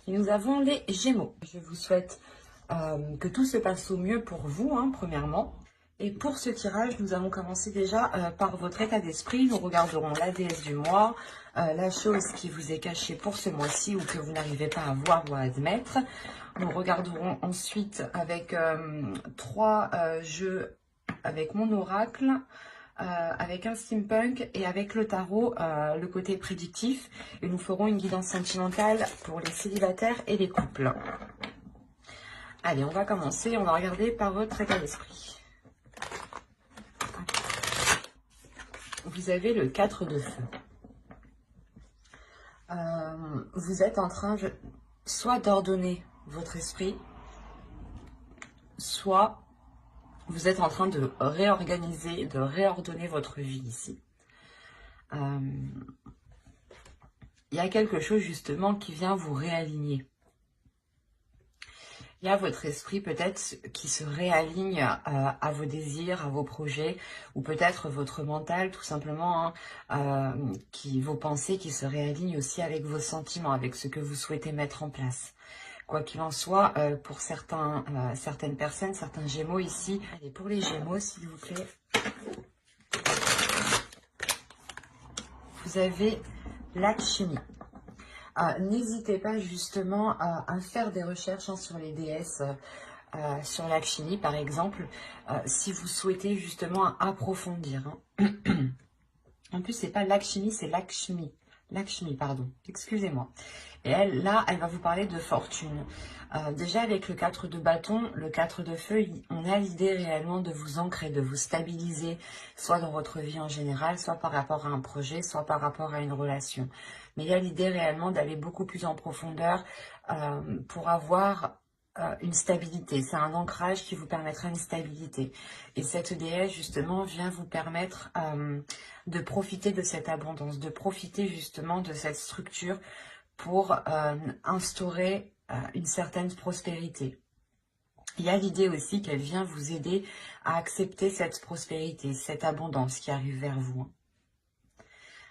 Et nous avons les Gémeaux. Je vous souhaite que tout se passe au mieux pour vous, hein, premièrement. Et pour ce tirage, nous allons commencer déjà par votre état d'esprit. Nous regarderons la déesse du mois, la chose qui vous est cachée pour ce mois-ci ou que vous n'arrivez pas à voir ou à admettre. Nous regarderons ensuite avec 3 jeux avec mon oracle, avec un steampunk et avec le tarot, le côté prédictif. Et nous ferons une guidance sentimentale pour les célibataires et les couples. Allez, on va commencer. On va regarder par votre état d'esprit. Vous avez le 4 de feu. Vous êtes en train soit d'ordonner votre esprit, soit vous êtes en train de réorganiser, de réordonner votre vie ici. Il y a quelque chose justement qui vient vous réaligner. Il y a votre esprit peut-être qui se réaligne à vos désirs, à vos projets, ou peut-être votre mental tout simplement, hein, vos pensées qui se réalignent aussi avec vos sentiments, avec ce que vous souhaitez mettre en place. Quoi qu'il en soit, pour certaines personnes, certains Gémeaux ici, allez, pour les Gémeaux s'il vous plaît, vous avez l'alchimie. N'hésitez pas justement à faire des recherches, hein, sur les déesses, sur l'alchimie par exemple, si vous souhaitez justement approfondir. Hein. En plus, c'est pas l'alchimie, c'est l'alchimie. Lakshmi, pardon, excusez-moi. Et elle, là, elle va vous parler de fortune. Déjà, avec le 4 de bâton, le 4 de feu, on a l'idée réellement de vous ancrer, de vous stabiliser, soit dans votre vie en général, soit par rapport à un projet, soit par rapport à une relation. Mais il y a l'idée réellement d'aller beaucoup plus en profondeur pour avoir une stabilité. C'est un ancrage qui vous permettra une stabilité. Et cette déesse, justement, vient vous permettre de profiter de cette abondance, de profiter justement de cette structure pour instaurer une certaine prospérité. Il y a l'idée aussi qu'elle vient vous aider à accepter cette prospérité, cette abondance qui arrive vers vous.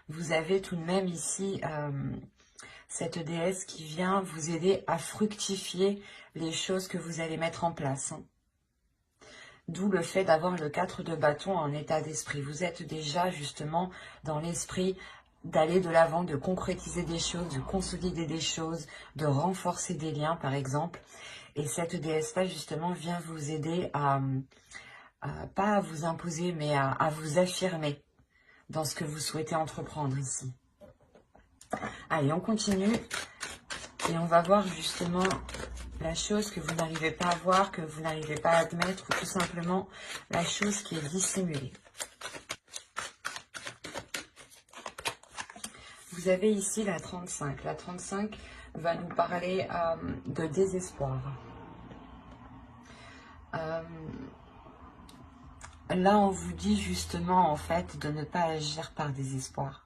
Vous avez tout de même ici cette déesse qui vient vous aider à fructifier les choses que vous allez mettre en place. D'où le fait d'avoir le 4 de bâton en état d'esprit. Vous êtes déjà justement dans l'esprit d'aller de l'avant, de concrétiser des choses, de consolider des choses, de renforcer des liens par exemple. Et cette déesse-là justement vient vous aider pas à vous imposer, mais à vous affirmer dans ce que vous souhaitez entreprendre ici. Allez, on continue et on va voir justement la chose que vous n'arrivez pas à voir, que vous n'arrivez pas à admettre, ou tout simplement la chose qui est dissimulée. Vous avez ici la 35. La 35 va nous parler de désespoir. Là, on vous dit justement, en fait, de ne pas agir par désespoir.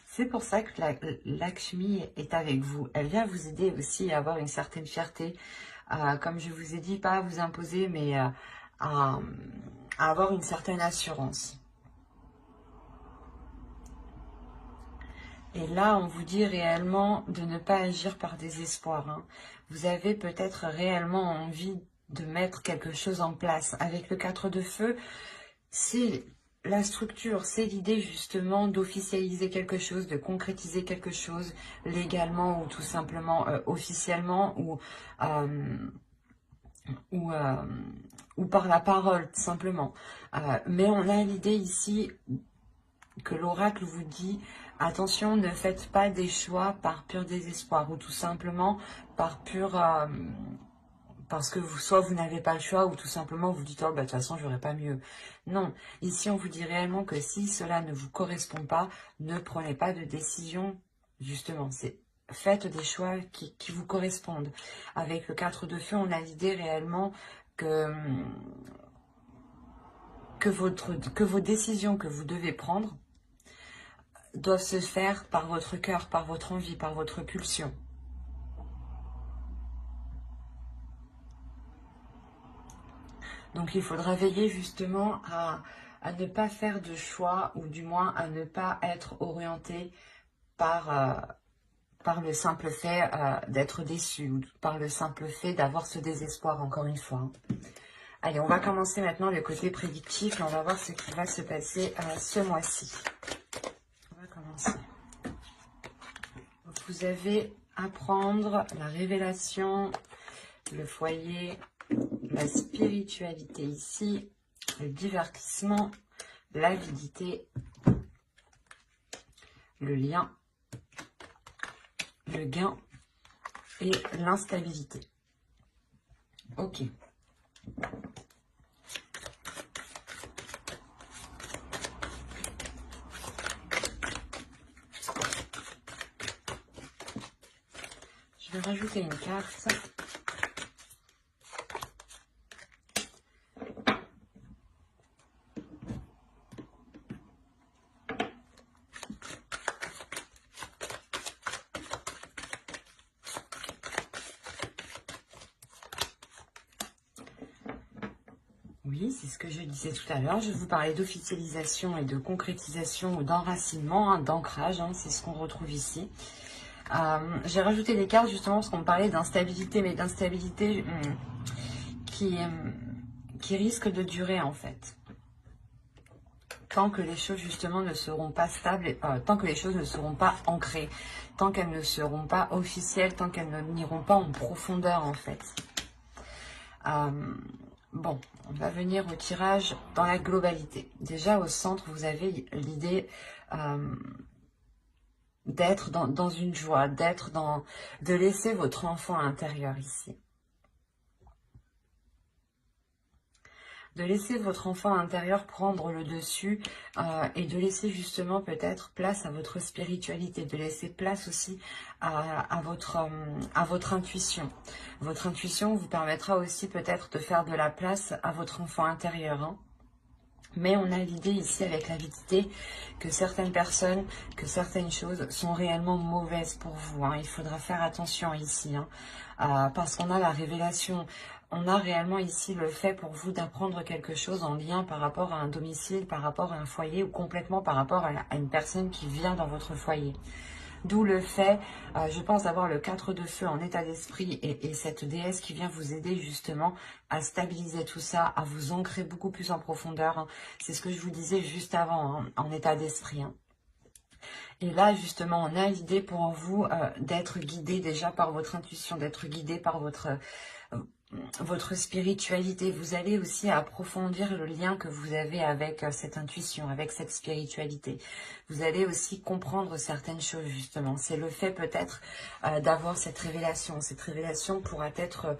C'est pour ça que Lakshmi est avec vous. Elle vient vous aider aussi à avoir une certaine fierté. Comme je vous ai dit, pas à vous imposer, mais à avoir une certaine assurance. Et là, on vous dit réellement de ne pas agir par désespoir. Hein. Vous avez peut-être réellement envie de mettre quelque chose en place. Avec le 4 de feu, c'est la structure, c'est l'idée justement d'officialiser quelque chose, de concrétiser quelque chose légalement ou tout simplement officiellement ou par la parole, tout simplement. Mais on a l'idée ici que l'oracle vous dit, attention, ne faites pas des choix par pur désespoir ou tout simplement par pur... parce que soit vous n'avez pas le choix ou tout simplement vous dites, oh, bah, de toute façon, j'aurais pas mieux. Non, ici, on vous dit réellement que si cela ne vous correspond pas, ne prenez pas de décision, justement. Faites des choix qui vous correspondent. Avec le 4 de feu, on a l'idée réellement que vos décisions que vous devez prendre doivent se faire par votre cœur, par votre envie, par votre pulsion. Donc il faudra veiller justement à ne pas faire de choix, ou du moins à ne pas être orienté par par le simple fait d'être déçu, ou par le simple fait d'avoir ce désespoir, encore une fois. Allez, on va commencer maintenant le côté prédictif, et on va voir ce qui va se passer ce mois-ci. On va commencer. Vous avez à prendre la révélation, le foyer, la spiritualité ici, le divertissement, l'avidité, le lien, le gain et l'instabilité. Ok. Je vais rajouter une carte. Oui, c'est ce que je disais tout à l'heure. Je vous parlais d'officialisation et de concrétisation ou d'enracinement, hein, d'ancrage. Hein, c'est ce qu'on retrouve ici. J'ai rajouté des cartes justement parce qu'on me parlait d'instabilité, mais d'instabilité qui risque de durer en fait. Tant que les choses justement ne seront pas stables, tant que les choses ne seront pas ancrées, tant qu'elles ne seront pas officielles, tant qu'elles n'iront pas en profondeur en fait. Bon, on va venir au tirage dans la globalité. Déjà au centre, vous avez l'idée d'être dans une joie, de laisser votre enfant intérieur ici. De laisser votre enfant intérieur prendre le dessus et de laisser justement peut-être place à votre spiritualité, de laisser place aussi à votre intuition. Votre intuition vous permettra aussi peut-être de faire de la place à votre enfant intérieur. Hein. Mais on a l'idée ici avec l'avidité que certaines personnes, que certaines choses sont réellement mauvaises pour vous. Hein. Il faudra faire attention ici, hein, parce qu'on a la révélation. On a réellement ici le fait pour vous d'apprendre quelque chose en lien par rapport à un domicile, par rapport à un foyer ou complètement par rapport à une personne qui vient dans votre foyer. D'où le fait, je pense, d'avoir le 4 de feu en état d'esprit et cette déesse qui vient vous aider justement à stabiliser tout ça, à vous ancrer beaucoup plus en profondeur. Hein. C'est ce que je vous disais juste avant, hein, en état d'esprit. Hein. Et là, justement, on a l'idée pour vous d'être guidé déjà par votre intuition, d'être guidé par votre spiritualité. Vous allez aussi approfondir le lien que vous avez avec cette intuition, avec cette spiritualité. Vous allez aussi comprendre certaines choses, justement. C'est le fait peut-être d'avoir cette révélation. Cette révélation pourra être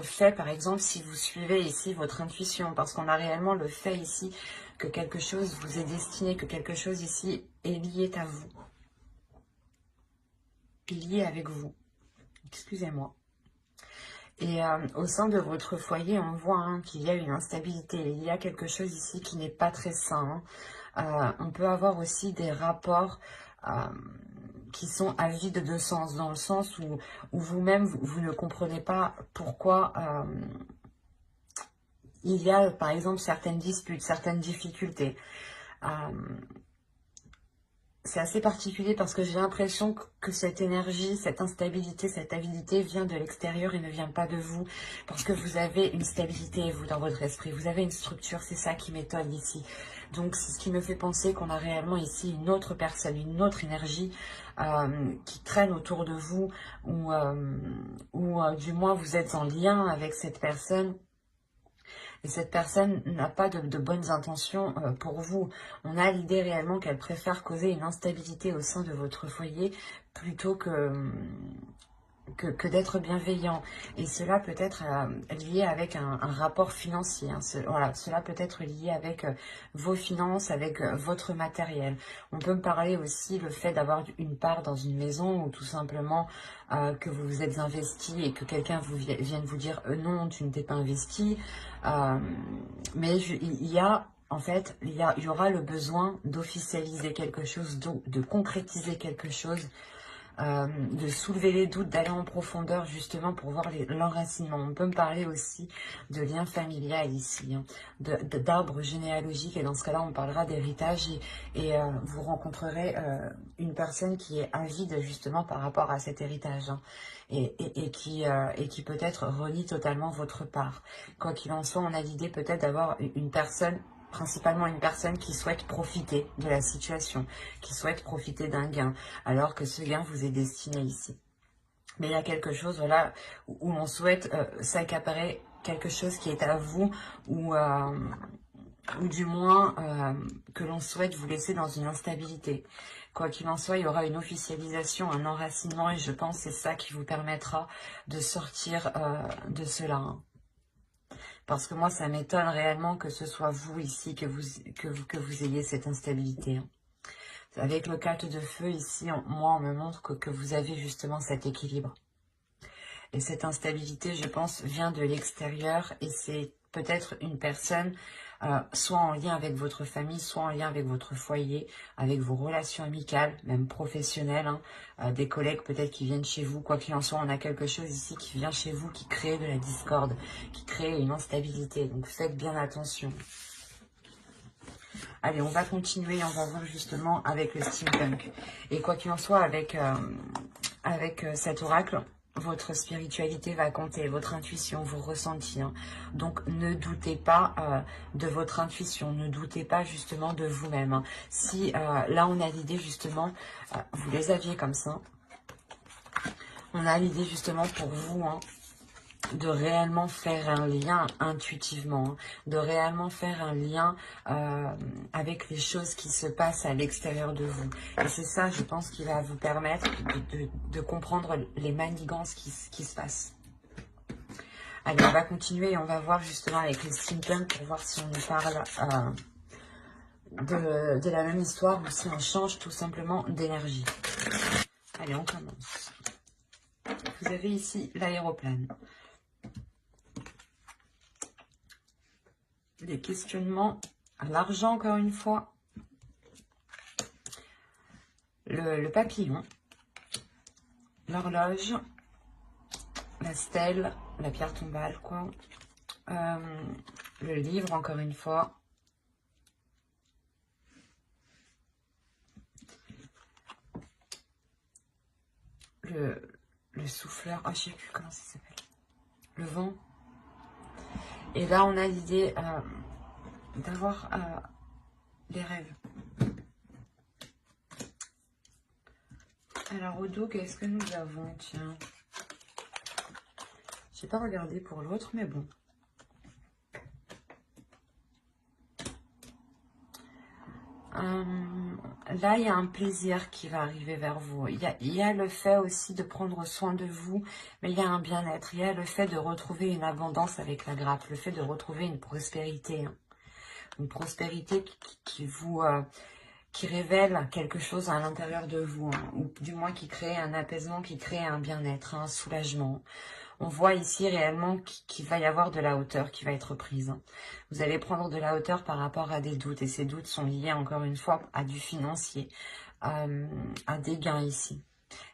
fait, par exemple, si vous suivez ici votre intuition, parce qu'on a réellement le fait ici que quelque chose vous est destiné, que quelque chose ici est lié à vous, lié avec vous. Excusez-moi. Et au sein de votre foyer, on voit hein, qu'il y a une instabilité. Il y a quelque chose ici qui n'est pas très sain. Hein. On peut avoir aussi des rapports qui sont à vide de sens, dans le sens où vous-même, vous ne comprenez pas pourquoi il y a, par exemple, certaines disputes, certaines difficultés. C'est assez particulier parce que j'ai l'impression que cette énergie, cette instabilité, cette avidité vient de l'extérieur et ne vient pas de vous. Parce que vous avez une stabilité, vous, dans votre esprit. Vous avez une structure, c'est ça qui m'étonne ici. Donc, c'est ce qui me fait penser qu'on a réellement ici une autre personne, une autre énergie qui traîne autour de vous. Ou du moins, vous êtes en lien avec cette personne. Et cette personne n'a pas de bonnes intentions pour vous. On a l'idée réellement qu'elle préfère causer une instabilité au sein de votre foyer plutôt que d'être bienveillant. Et cela peut être lié avec un rapport financier. Hein. Voilà, cela peut être lié avec vos finances, avec votre matériel. On peut me parler aussi le fait d'avoir une part dans une maison ou tout simplement que vous vous êtes investi et que quelqu'un vienne vous dire non, tu ne t'es pas investi. Mais il y a... En fait, il y aura le besoin d'officialiser quelque chose, de concrétiser quelque chose de soulever les doutes, d'aller en profondeur justement pour voir l'enracinement. On peut me parler aussi de lien familial ici, hein, d'arbre généalogique, et dans ce cas-là on parlera d'héritage, et vous rencontrerez une personne qui est avide justement par rapport à cet héritage, hein, et qui peut-être renie totalement votre part. Quoi qu'il en soit, on a l'idée peut-être d'avoir une personne, principalement une personne qui souhaite profiter de la situation, qui souhaite profiter d'un gain, alors que ce gain vous est destiné ici. Mais il y a quelque chose, voilà, où on souhaite s'accaparer quelque chose qui est à vous, ou du moins que l'on souhaite vous laisser dans une instabilité. Quoi qu'il en soit, il y aura une officialisation, un enracinement, et je pense que c'est ça qui vous permettra de sortir de cela, hein. Parce que moi, ça m'étonne réellement que ce soit vous ici, que vous ayez cette instabilité, hein. Avec le 4 de feu ici, moi, on me montre que vous avez justement cet équilibre. Et cette instabilité, je pense, vient de l'extérieur, et c'est peut-être une personne, soit en lien avec votre famille, soit en lien avec votre foyer, avec vos relations amicales, même professionnelles, hein, des collègues peut-être qui viennent chez vous. Quoi qu'il en soit, on a quelque chose ici qui vient chez vous, qui crée de la discorde, qui crée une instabilité. Donc faites bien attention. Allez, on va continuer, on va voir justement avec le steampunk. Et quoi qu'il en soit, avec cet oracle, votre spiritualité va compter, votre intuition, vos ressentis, hein. Donc ne doutez pas de votre intuition, ne doutez pas justement de vous-même, hein. Si là on a l'idée justement, vous les aviez comme ça, on a l'idée justement pour vous, hein, de réellement faire un lien intuitivement, hein, de réellement faire un lien avec les choses qui se passent à l'extérieur de vous. Et c'est ça, je pense, qui va vous permettre de comprendre les manigances qui se passent. Allez, on va continuer et on va voir justement avec les steampunk pour voir si on nous parle de la même histoire ou si on change tout simplement d'énergie. Allez, on commence. Vous avez ici l'aéroplane. Des questionnements, l'argent encore une fois, le papillon, l'horloge, la stèle, la pierre tombale, quoi, le livre encore une fois, le souffleur, oh, je sais plus comment ça s'appelle, le vent. Et là, on a l'idée d'avoir les rêves. Alors, au dos, qu'est-ce que nous avons? Tiens. Je n'ai pas regardé pour l'autre, mais bon. Là, il y a un plaisir qui va arriver vers vous. Il y a le fait aussi de prendre soin de vous, mais il y a un bien-être. Il y a le fait de retrouver une abondance avec la grappe, le fait de retrouver une prospérité. Hein. Une prospérité qui révèle quelque chose à l'intérieur de vous, hein, ou du moins qui crée un apaisement, qui crée un bien-être, un soulagement. On voit ici réellement qu'il va y avoir de la hauteur qui va être prise, hein. Vous allez prendre de la hauteur par rapport à des doutes, et ces doutes sont liés encore une fois à du financier, à des gains ici.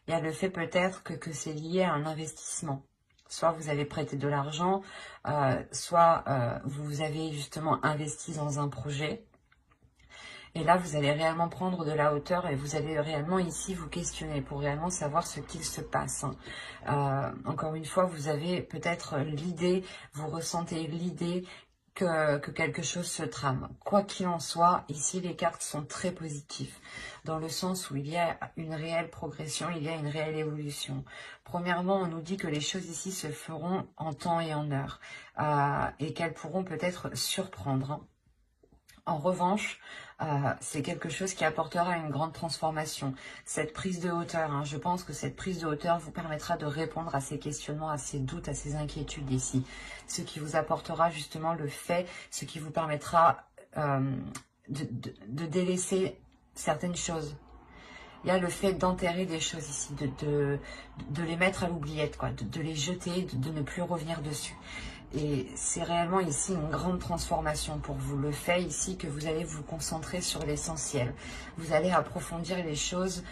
Il y a le fait peut-être que c'est lié à un investissement. Soit vous avez prêté de l'argent, soit vous avez justement investi dans un projet. Et là, vous allez réellement prendre de la hauteur et vous allez réellement ici vous questionner pour réellement savoir ce qu'il se passe, hein. Encore une fois, vous avez peut-être l'idée, vous ressentez l'idée que quelque chose se trame. Quoi qu'il en soit, ici, les cartes sont très positives, dans le sens où il y a une réelle progression, il y a une réelle évolution. Premièrement, on nous dit que les choses ici se feront en temps et en heure, et qu'elles pourront peut-être surprendre, hein. En revanche, c'est quelque chose qui apportera une grande transformation. Cette prise de hauteur, hein, je pense que cette prise de hauteur vous permettra de répondre à ces questionnements, à ces doutes, à ces inquiétudes ici. Ce qui vous apportera justement le fait, ce qui vous permettra de délaisser certaines choses. Il y a le fait d'enterrer des choses ici, de les mettre à l'oubliette, quoi, de les jeter, de ne plus revenir dessus. Et c'est réellement ici une grande transformation pour vous. Le fait ici que vous allez vous concentrer sur l'essentiel. Vous allez approfondir les choses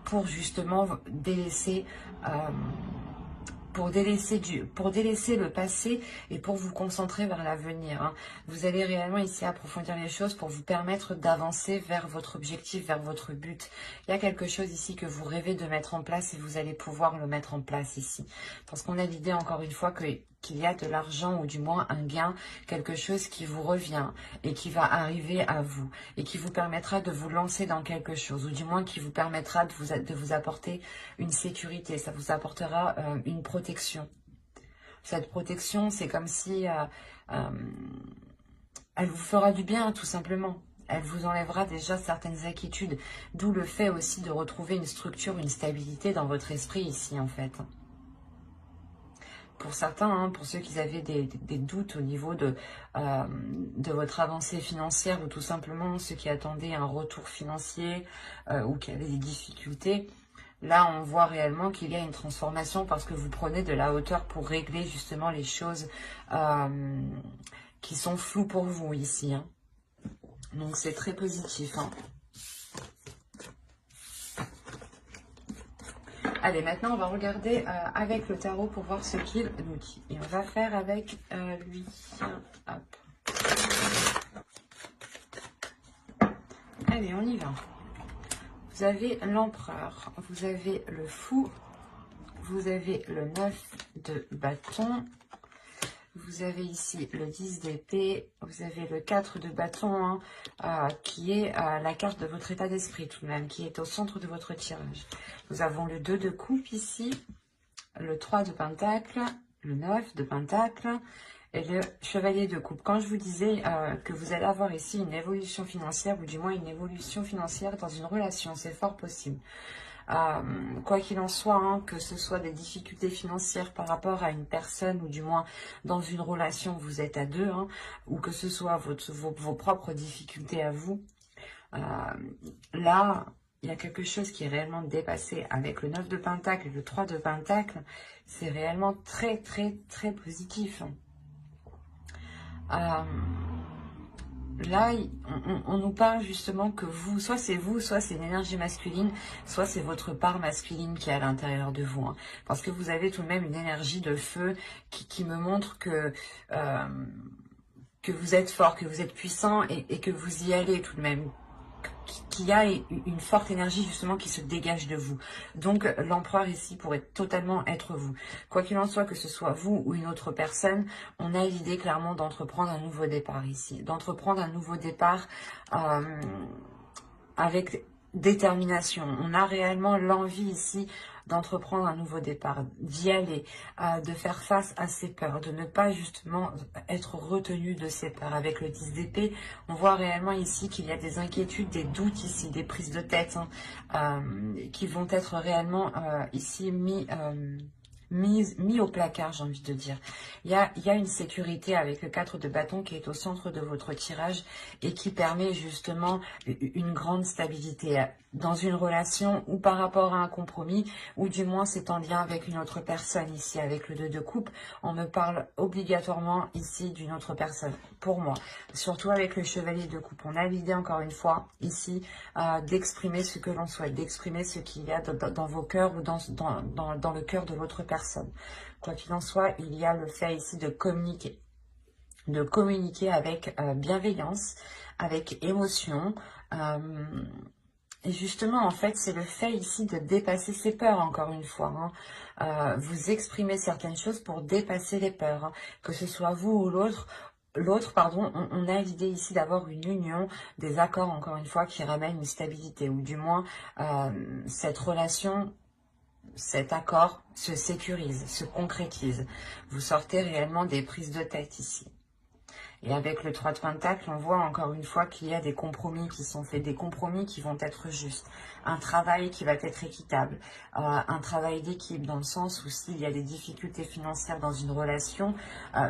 pour justement délaisser... Pour délaisser le passé et pour vous concentrer vers l'avenir. Hein. Vous allez réellement ici approfondir les choses pour vous permettre d'avancer vers votre objectif, vers votre but. Il y a quelque chose ici que vous rêvez de mettre en place et vous allez pouvoir le mettre en place ici. Parce qu'on a l'idée encore une fois qu'il y a de l'argent ou du moins un gain, quelque chose qui vous revient et qui va arriver à vous et qui vous permettra de vous lancer dans quelque chose ou du moins qui vous permettra de vous apporter une sécurité, ça vous apportera une protection. Cette protection, c'est comme si elle vous fera du bien tout simplement. Elle vous enlèvera déjà certaines inquiétudes, d'où le fait aussi de retrouver une structure, une stabilité dans votre esprit ici en fait. Pour certains, hein, pour ceux qui avaient des doutes au niveau de votre avancée financière ou tout simplement ceux qui attendaient un retour financier ou qui avaient des difficultés, là on voit réellement qu'il y a une transformation parce que vous prenez de la hauteur pour régler justement les choses qui sont floues pour vous ici. Hein. Donc c'est très positif. Hein. Allez, maintenant, on va regarder avec le tarot pour voir ce qu'il nous dit. Et on va faire avec lui. Hop. Allez, on y va. Vous avez l'empereur, vous avez le fou, vous avez le 9 de bâton, vous avez ici le 10 d'épée, vous avez le 4 de bâton, hein, qui est la carte de votre état d'esprit tout de même, qui est au centre de votre tirage. Nous avons le 2 de coupe ici, le 3 de pentacle, le 9 de pentacle et le chevalier de coupe. Quand je vous disais que vous allez avoir ici une évolution financière, ou du moins une évolution financière dans une relation, c'est fort possible. Quoi qu'il en soit, hein, que ce soit des difficultés financières par rapport à une personne ou du moins dans une relation, vous êtes à deux, hein, ou que ce soit vos propres difficultés à vous, là, il y a quelque chose qui est réellement dépassé avec le 9 de pentacle et le 3 de pentacle. C'est réellement très, très, très positif. Là, on nous parle justement que soit c'est vous, soit c'est une énergie masculine, soit c'est votre part masculine qui est à l'intérieur de vous. Hein. Parce que vous avez tout de même une énergie de feu qui me montre que vous êtes fort, que vous êtes puissant et que vous y allez tout de même. Qu'il y a une forte énergie justement qui se dégage de vous. Donc l'empereur ici pourrait totalement être vous. Quoi qu'il en soit, que ce soit vous ou une autre personne, on a l'idée clairement d'entreprendre un nouveau départ ici. D'entreprendre un nouveau départ avec détermination. On a réellement l'envie ici d'entreprendre un nouveau départ, d'y aller, de faire face à ses peurs, de ne pas justement être retenu de ses peurs. Avec le 10 d'épée, on voit réellement ici qu'il y a des inquiétudes, des doutes ici, des prises de tête hein, qui vont être réellement ici mis au placard, j'ai envie de dire. Il y a une sécurité avec le 4 de bâton qui est au centre de votre tirage et qui permet justement une grande stabilité dans une relation ou par rapport à un compromis, ou du moins c'est en lien avec une autre personne. Ici, avec le 2 de coupe, on me parle obligatoirement ici d'une autre personne, pour moi. Surtout avec le chevalier de coupe. On a l'idée, encore une fois, ici, d'exprimer ce que l'on souhaite, d'exprimer ce qu'il y a dans vos cœurs ou dans le cœur de l'autre personne. Quoi qu'il en soit, il y a le fait ici de communiquer avec bienveillance, avec émotion, et justement, en fait, c'est le fait ici de dépasser ses peurs, encore une fois. Hein. Vous exprimez certaines choses pour dépasser les peurs. Hein. Que ce soit vous ou l'autre, on a l'idée ici d'avoir une union, des accords, encore une fois, qui ramènent une stabilité. Ou du moins, cette relation, cet accord se sécurise, se concrétise. Vous sortez réellement des prises de tête ici. Et avec le 3 de pentacle, on voit encore une fois qu'il y a des compromis qui sont faits, des compromis qui vont être justes. un travail qui va être équitable, un travail d'équipe dans le sens où s'il y a des difficultés financières dans une relation,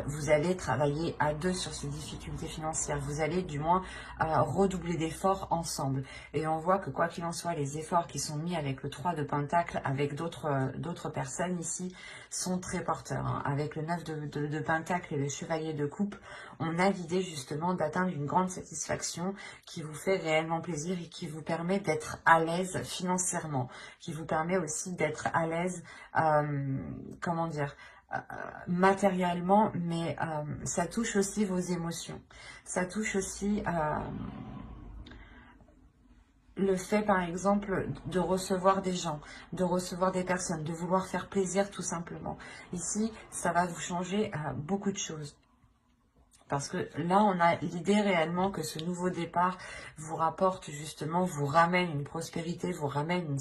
vous allez travailler à deux sur ces difficultés financières. Vous allez du moins redoubler d'efforts ensemble. Et on voit que quoi qu'il en soit, les efforts qui sont mis avec le 3 de Pentacle, avec d'autres personnes ici, sont très porteurs. Hein. Avec le 9 de Pentacle et le Chevalier de Coupe, on a l'idée justement d'atteindre une grande satisfaction qui vous fait réellement plaisir et qui vous permet d'être à l'aise financièrement, qui vous permet aussi d'être à l'aise, comment dire, matériellement, mais ça touche aussi vos émotions. Ça touche aussi le fait, par exemple, de recevoir des gens, de recevoir des personnes, de vouloir faire plaisir tout simplement. Ici, ça va vous changer beaucoup de choses. Parce que là, on a l'idée réellement que ce nouveau départ vous rapporte justement, vous ramène une prospérité, vous ramène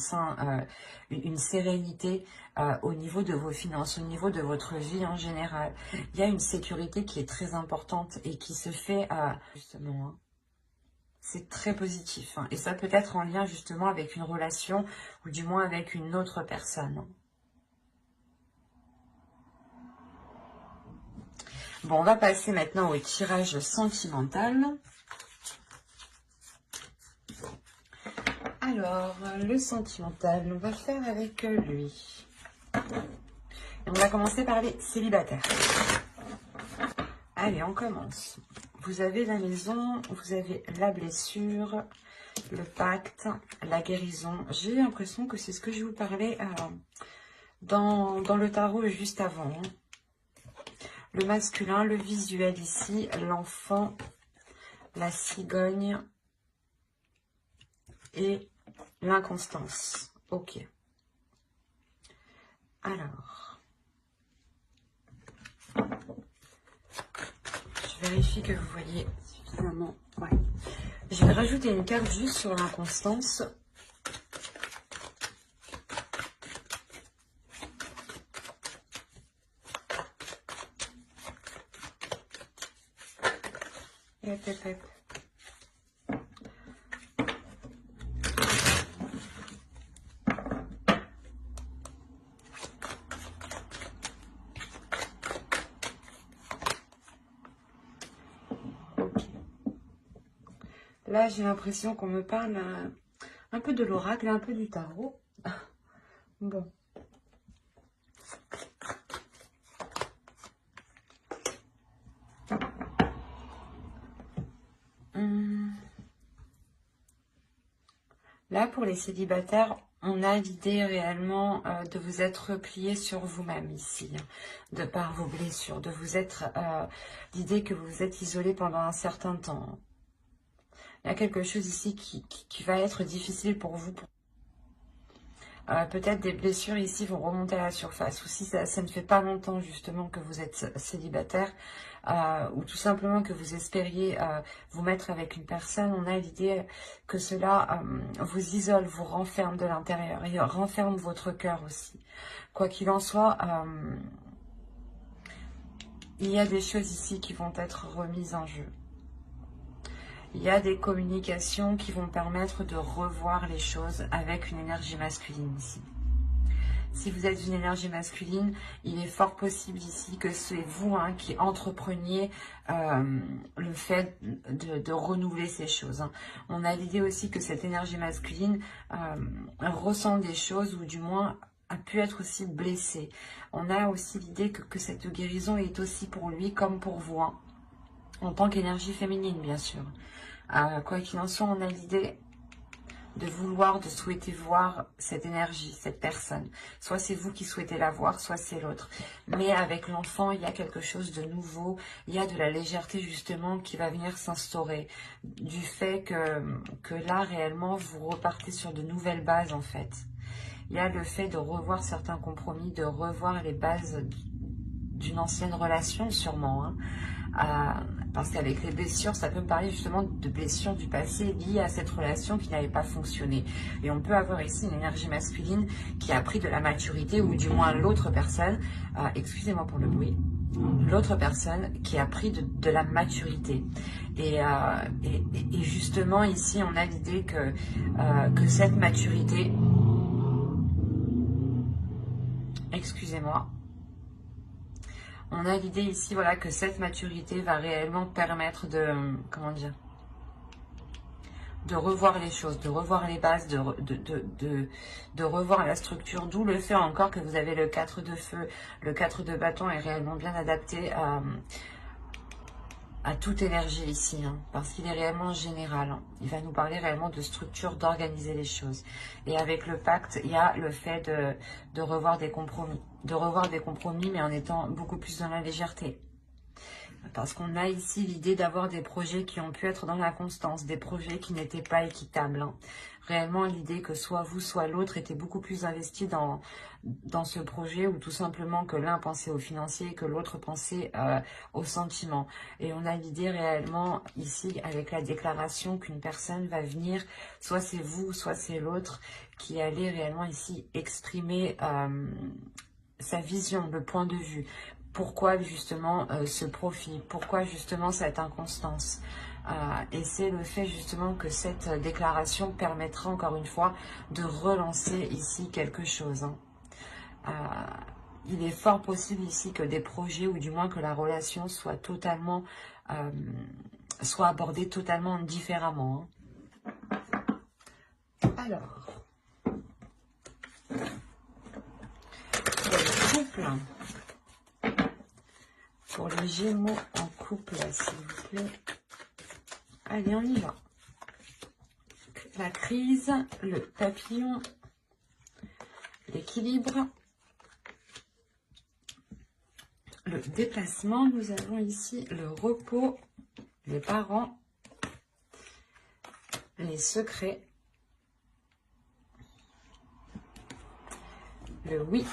une sérénité au niveau de vos finances, au niveau de votre vie en général. Il y a une sécurité qui est très importante et qui se fait justement... Hein, c'est très positif. Hein, et ça peut être en lien justement avec une relation ou du moins avec une autre personne. Bon, on va passer maintenant au tirage sentimental. Alors, le sentimental, on va faire avec lui. Et on va commencer par les célibataires. Allez, on commence. Vous avez la maison, vous avez la blessure, le pacte, la guérison. J'ai l'impression que c'est ce que je vous parlais dans le tarot juste avant. Hein. Le masculin, le visuel ici, l'enfant, la cigogne et l'inconstance. Ok. Alors, je vérifie que vous voyez suffisamment. Ouais. Je vais rajouter une carte juste sur l'inconstance. Là, j'ai l'impression qu'on me parle un peu de l'oracle et un peu du tarot. Bon. Là, pour les célibataires, on a l'idée réellement de vous être replié sur vous-même ici, de par vos blessures, de vous être l'idée que vous vous êtes isolé pendant un certain temps. Il y a quelque chose ici qui va être difficile pour vous. Peut-être des blessures ici vont remonter à la surface. Ou si ça ne fait pas longtemps justement que vous êtes célibataire, ou tout simplement que vous espériez vous mettre avec une personne, on a l'idée que cela vous isole, vous renferme de l'intérieur et renferme votre cœur aussi. Quoi qu'il en soit, il y a des choses ici qui vont être remises en jeu. Il y a des communications qui vont permettre de revoir les choses avec une énergie masculine ici. Si vous êtes une énergie masculine, il est fort possible ici que c'est vous qui entrepreniez le fait de renouveler ces choses. Hein. On a l'idée aussi que cette énergie masculine ressent des choses ou du moins a pu être aussi blessée. On a aussi l'idée que cette guérison est aussi pour lui comme pour vous, hein, en tant qu'énergie féminine bien sûr. Quoi qu'il en soit, on a l'idée de vouloir, de souhaiter voir cette énergie, cette personne. Soit c'est vous qui souhaitez la voir, soit c'est l'autre. Mais avec l'enfant, il y a quelque chose de nouveau. Il y a de la légèreté justement qui va venir s'instaurer. Du fait que là, réellement, vous repartez sur de nouvelles bases en fait. Il y a le fait de revoir certains compromis, de revoir les bases d'une ancienne relation sûrement. Hein. Parce qu'avec les blessures, ça peut me parler justement de blessures du passé liées à cette relation qui n'avait pas fonctionné. Et on peut avoir ici une énergie masculine qui a pris de la maturité, ou du moins l'autre personne, excusez-moi pour le bruit, l'autre personne qui a pris de la maturité. Et justement, ici, on a l'idée que cette maturité... Excusez-moi. On a l'idée ici, voilà, que cette maturité va réellement permettre de... Comment dire, de revoir les choses, de revoir les bases, de revoir la structure, d'où le fait encore que vous avez le 4 de feu. Le 4 de bâton est réellement bien adapté à toute énergie ici, hein, parce qu'il est réellement général. Hein. Il va nous parler réellement de structure, d'organiser les choses. Et avec le pacte, il y a le fait de revoir des compromis. De revoir des compromis, mais en étant beaucoup plus dans la légèreté. Parce qu'on a ici l'idée d'avoir des projets qui ont pu être dans la constance, des projets qui n'étaient pas équitables. Hein. Réellement, l'idée que soit vous, soit l'autre était beaucoup plus investi dans ce projet, ou tout simplement que l'un pensait au financier et que l'autre pensait au sentiment. Et on a l'idée réellement ici, avec la déclaration, qu'une personne va venir, soit c'est vous, soit c'est l'autre, qui allait réellement ici exprimer sa vision, le point de vue. Pourquoi justement ce profil? Pourquoi justement cette inconstance? Et c'est le fait justement que cette déclaration permettra encore une fois de relancer ici quelque chose. Hein. Il est fort possible ici que des projets, ou du moins que la relation soit totalement, soit abordée totalement différemment. Hein. Alors, pour le couple. Pour les Gémeaux en couple, s'il vous plaît. Allez, on y va. La crise, le papillon, l'équilibre, le déplacement. Nous avons ici le repos, les parents, les secrets, le oui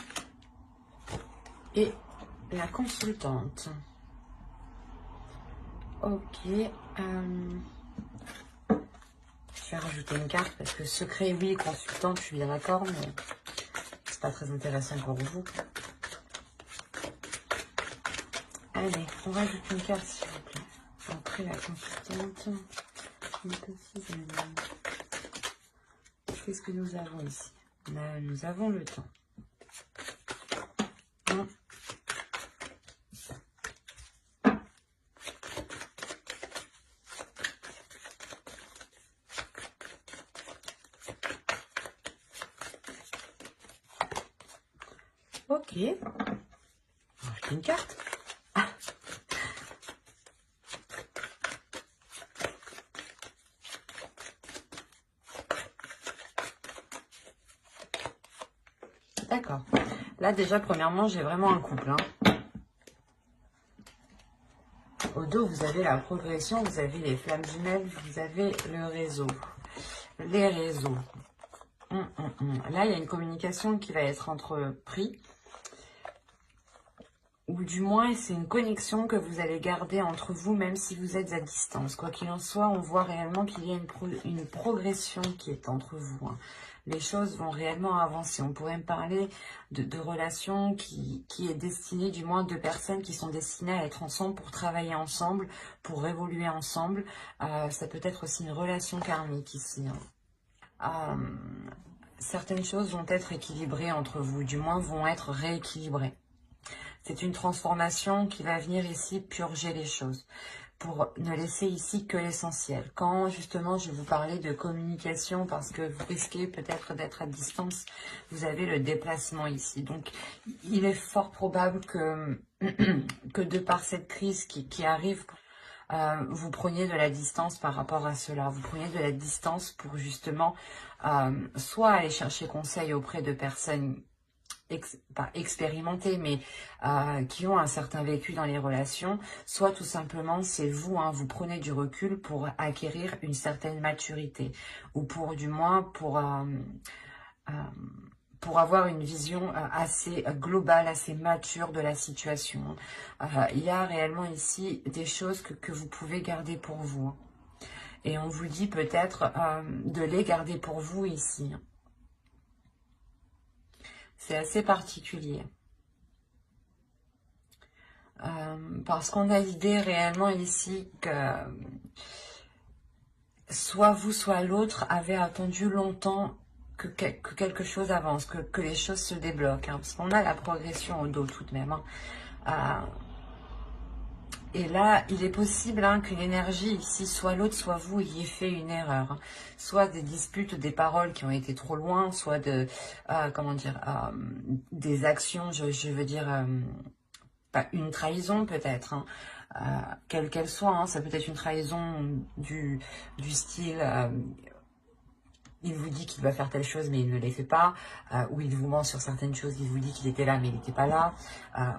et la consultante. Ok. Je vais rajouter une carte parce que secret, oui, consultante, je suis bien d'accord, mais c'est pas très intéressant pour vous. Allez, on rajoute une carte, s'il vous plaît. Après la consultante. Qu'est-ce que nous avons ici? Nous avons le temps. Ok. Une carte. Ah. D'accord. Là, déjà, premièrement, j'ai vraiment un couple. Hein. Au dos, vous avez la progression, vous avez les flammes jumelles, vous avez le réseau. Les réseaux. Là, il y a une communication qui va être entreprise. Ou du moins, c'est une connexion que vous allez garder entre vous, même si vous êtes à distance. Quoi qu'il en soit, on voit réellement qu'il y a une progression qui est entre vous. Hein. Les choses vont réellement avancer. On pourrait me parler de relations qui est destinée, du moins de personnes qui sont destinées à être ensemble pour travailler ensemble, pour évoluer ensemble. Ça peut être aussi une relation karmique ici. Hein. Certaines choses vont être équilibrées entre vous, du moins vont être rééquilibrées. C'est une transformation qui va venir ici purger les choses, pour ne laisser ici que l'essentiel. Quand justement je vais vous parler de communication, parce que vous risquez peut-être d'être à distance, vous avez le déplacement ici. Donc il est fort probable que, que de par cette crise qui arrive, vous preniez de la distance par rapport à cela. Vous preniez de la distance pour justement soit aller chercher conseil auprès de personnes pas expérimentés, mais qui ont un certain vécu dans les relations, soit tout simplement c'est vous, hein, vous prenez du recul pour acquérir une certaine maturité, ou pour du moins pour avoir une vision assez globale, assez mature de la situation. Il y a réellement ici des choses que vous pouvez garder pour vous. Hein. Et on vous dit peut-être de les garder pour vous ici. C'est assez particulier. Parce qu'on a l'idée réellement ici que soit vous, soit l'autre avait attendu longtemps que quelque chose avance, que les choses se débloquent. Parce qu'on a la progression au dos tout de même. Et là, il est possible que l'énergie ici, soit l'autre, soit vous, ayez fait une erreur. Soit des disputes, des paroles qui ont été trop loin, soit comment dire, des actions, je veux dire, une trahison peut-être, quelle qu'elle soit. Ça peut être une trahison du style... il vous dit qu'il va faire telle chose, mais il ne les fait pas. Ou il vous ment sur certaines choses, il vous dit qu'il était là, mais il n'était pas là.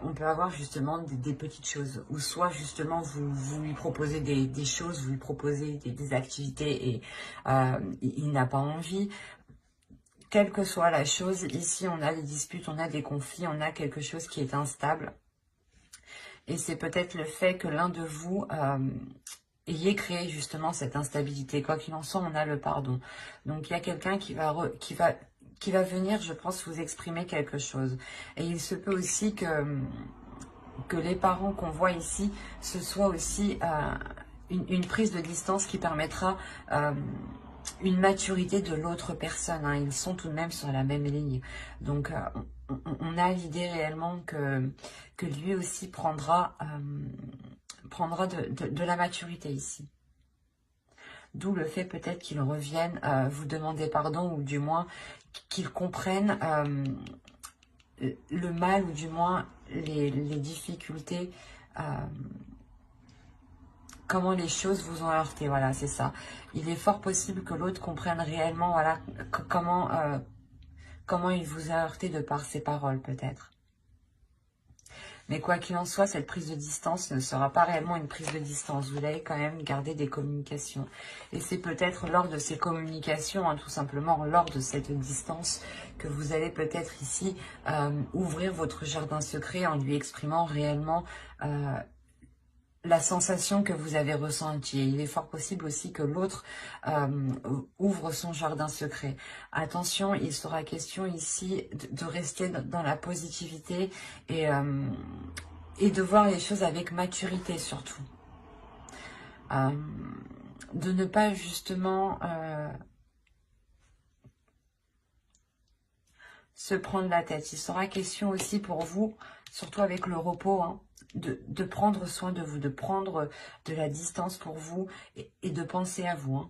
On peut avoir justement des petites choses. Ou soit justement, vous lui proposez des choses, vous lui proposez des activités et il n'a pas envie. Quelle que soit la chose, ici on a des disputes, on a des conflits, on a quelque chose qui est instable. Et c'est peut-être le fait que l'un de vous... ayez créé justement cette instabilité. Quoi qu'il en soit, on a le pardon. Donc il y a quelqu'un qui va venir, je pense, vous exprimer quelque chose. Et il se peut aussi que les parents qu'on voit ici, ce soit aussi une prise de distance qui permettra une maturité de l'autre personne. Ils sont tout de même sur la même ligne. Donc on a l'idée réellement que lui aussi prendra de la maturité ici. D'où le fait peut-être qu'il revienne vous demander pardon, ou du moins qu'il comprenne le mal, ou du moins les difficultés, comment les choses vous ont heurté. Voilà, c'est ça. Il est fort possible que l'autre comprenne réellement, voilà, comment il vous a heurté de par ses paroles peut-être. Mais quoi qu'il en soit, cette prise de distance ne sera pas réellement une prise de distance. Vous allez quand même garder des communications. Et c'est peut-être lors de ces communications, tout simplement lors de cette distance, que vous allez peut-être ici ouvrir votre jardin secret en lui exprimant réellement la sensation que vous avez ressentie. Il est fort possible aussi que l'autre ouvre son jardin secret. Attention, il sera question ici de rester dans la positivité et de voir les choses avec maturité surtout. De ne pas justement se prendre la tête. Il sera question aussi pour vous, surtout avec le repos, de prendre soin de vous, de prendre de la distance pour vous et de penser à vous.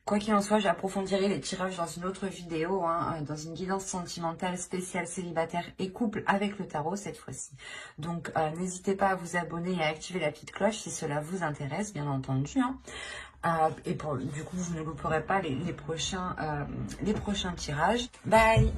Quoi qu'il en soit, j'approfondirai les tirages dans une autre vidéo, dans une guidance sentimentale spéciale célibataire et couple avec le tarot cette fois-ci. Donc, n'hésitez pas à vous abonner et à activer la petite cloche si cela vous intéresse, bien entendu. Et du coup, vous ne louperez pas les prochains tirages. Bye!